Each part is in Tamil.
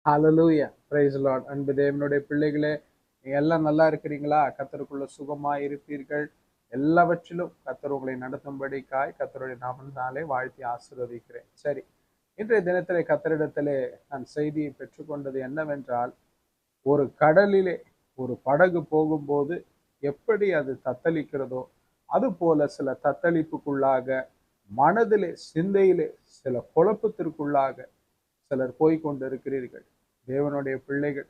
Hallelujah, praise the Lord. அன்பு தேவனுடைய பிள்ளைகளே, நீங்க எல்லாம் நல்லா இருக்கிறீங்களா? கர்த்தருக்குள்ள சுகமா இருப்பீர்கள். எல்லாவற்றிலும் கர்த்தர் உங்களை நடத்தும்படிக்காய் கர்த்தருடைய நாமத்தினாலே வாழ்த்தி ஆசீர்வதிக்கிறேன். சரி, இன்றைய தினத்திலே கர்த்தரிடத்திலே நான் செய்தியை பெற்றுக்கொண்டது என்னவென்றால், ஒரு கடலிலே ஒரு படகு போகும்போது எப்படி அது தத்தளிக்கிறதோ அது போல சில தத்தளிப்புக்குள்ளாக, மனதிலே சிந்தையிலே சில குழப்பத்திற்குள்ளாக சிலர் போய்கொண்டிருக்கிறீர்கள். தேவனுடைய பிள்ளைகள்,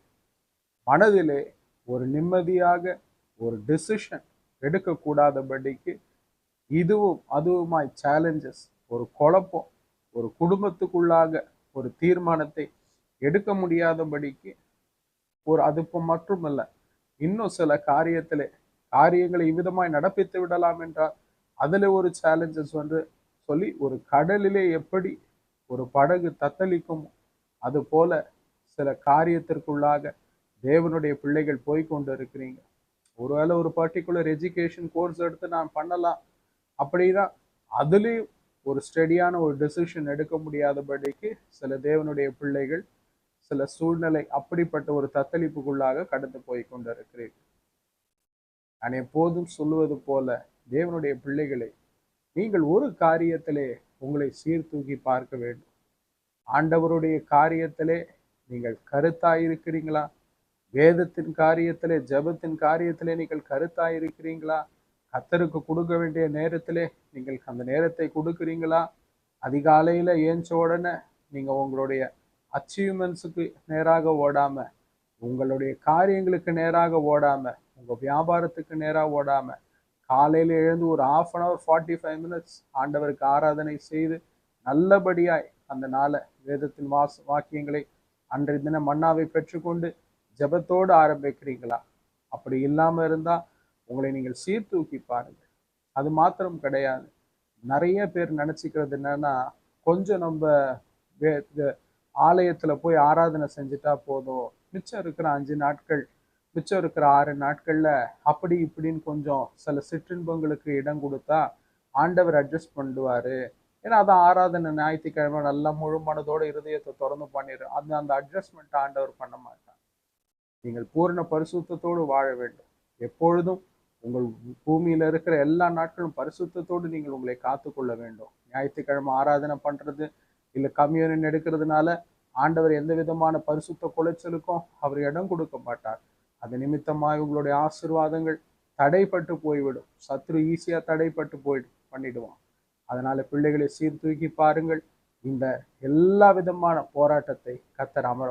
மனதிலே ஒரு நிம்மதியாக ஒரு டிசிஷன் எடுக்கக்கூடாதபடிக்கு இதுவும் அதுவுமாய் சேலஞ்சஸ், ஒரு குழப்பம், ஒரு குடும்பத்துக்குள்ளாக ஒரு தீர்மானத்தை எடுக்க முடியாதபடிக்கு அது மட்டுமல்ல, இன்னும் சில காரியங்களை இவ்விதமாய் நடப்பித்து விடலாம் என்றால் அதுல ஒரு சேலஞ்சஸ் வந்து சொல்லி, ஒரு கடலிலே எப்படி ஒரு படகு தத்தளிக்கும் அது போல சில காரியத்திற்குள்ளாக தேவனுடைய பிள்ளைகள் போய்கொண்டு இருக்கிறீங்க. ஒருவேளை ஒரு பர்டிகுலர் எஜுகேஷன் கோர்ஸ் எடுத்து நான் பண்ணலாம் அப்படின்னா அதுலயும் ஒரு ஸ்டெடியான ஒரு டெசிஷன் எடுக்க முடியாதபடிக்கு சில தேவனுடைய பிள்ளைகள் சில சூழ்நிலை அப்படிப்பட்ட ஒரு தத்தளிப்புக்குள்ளாக கடந்து போய் கொண்டிருக்கிறீர்கள். நான் எப்போதும் சொல்லுவது போல, தேவனுடைய பிள்ளைகளை, நீங்கள் ஒரு காரியத்திலே உங்களை சீர்தூக்கி பார்க்க வேண்டும். ஆண்டவருடைய காரியத்திலே நீங்கள் கருத்தாயிருக்கிறீங்களா? வேதத்தின் காரியத்திலே, ஜெபத்தின் காரியத்திலே நீங்கள் கருத்தாயிருக்கிறீங்களா? கர்த்தருக்கு கொடுக்க வேண்டிய நேரத்திலே நீங்கள் அந்த நேரத்தை கொடுக்கிறீங்களா? அதிகாலையில ஏஞ்ச உடனே நீங்க உங்களுடைய அச்சீவ்மெண்ட்ஸுக்கு நேராக ஓடாம, உங்களுடைய காரியங்களுக்கு நேராக ஓடாம, உங்க வியாபாரத்துக்கு நேராக ஓடாம, காலையில எழுந்து ஒரு 1/2 hour 45 minutes ஆண்டவருக்கு ஆராதனை செய்து நல்லபடியாய் அந்த நாளை வேதத்தின் வாக்கியங்களை அன்றைய தினம் மன்னாவை பெற்றுக்கொண்டு ஜெபத்தோடு ஆரம்பிக்கிறீங்களா? அப்படி இல்லாம இருந்தா உங்களை நீங்கள் சீர்தூக்கி பாருங்கள். அது மாத்திரம் கிடையாது. நிறைய பேர் நினைச்சுக்கிறது என்னன்னா, கொஞ்சம் நம்ம ஆலயத்துல போய் ஆராதனை செஞ்சுட்டா போதும், மிச்சம் இருக்கிற 5 நாட்கள், மிச்சம் இருக்கிற 6 நாட்கள்ல அப்படி இப்படின்னு கொஞ்சம் சில சிற்றின்பங்களுக்கு இடம் கொடுத்தா ஆண்டவர் அட்ஜஸ்ட் பண்ணுவாரு. ஏன்னா அதான் ஆராதனை, ஞாயிற்றுக்கிழமை நல்லா முழு மனதோட இருதயத்தை திறந்து பண்ணிடுறோம். அந்த அட்ஜஸ்ட்மெண்ட் ஆண்டவர் பண்ண மாட்டார். நீங்கள் பூரண பரிசுத்தத்தோடு வாழ வேண்டும். எப்பொழுதும் உங்கள் பூமியில இருக்கிற எல்லா நாட்களும் பரிசுத்தத்தோடு நீங்கள் உங்களை காத்துக்கொள்ள வேண்டும். ஞாயிற்றுக்கிழமை ஆராதனை பண்றது இல்ல கம்யூனியன் எடுக்கிறதுனால ஆண்டவர் எந்த விதமான பரிசுத்த குலைச்சலுக்கும் அவர் இடம் கொடுக்க மாட்டார். அது நிமித்தமாய் உங்களுடைய ஆசீர்வாதங்கள் தடைப்பட்டு போய்விடும். சத்ரு ஈஸியா தடைப்பட்டு பண்ணிடுவான். அதனால பிள்ளைகளை சீர்தூக்கி பாருங்கள். இந்த எல்லா விதமான போராட்டத்தை கர்த்தர் அமர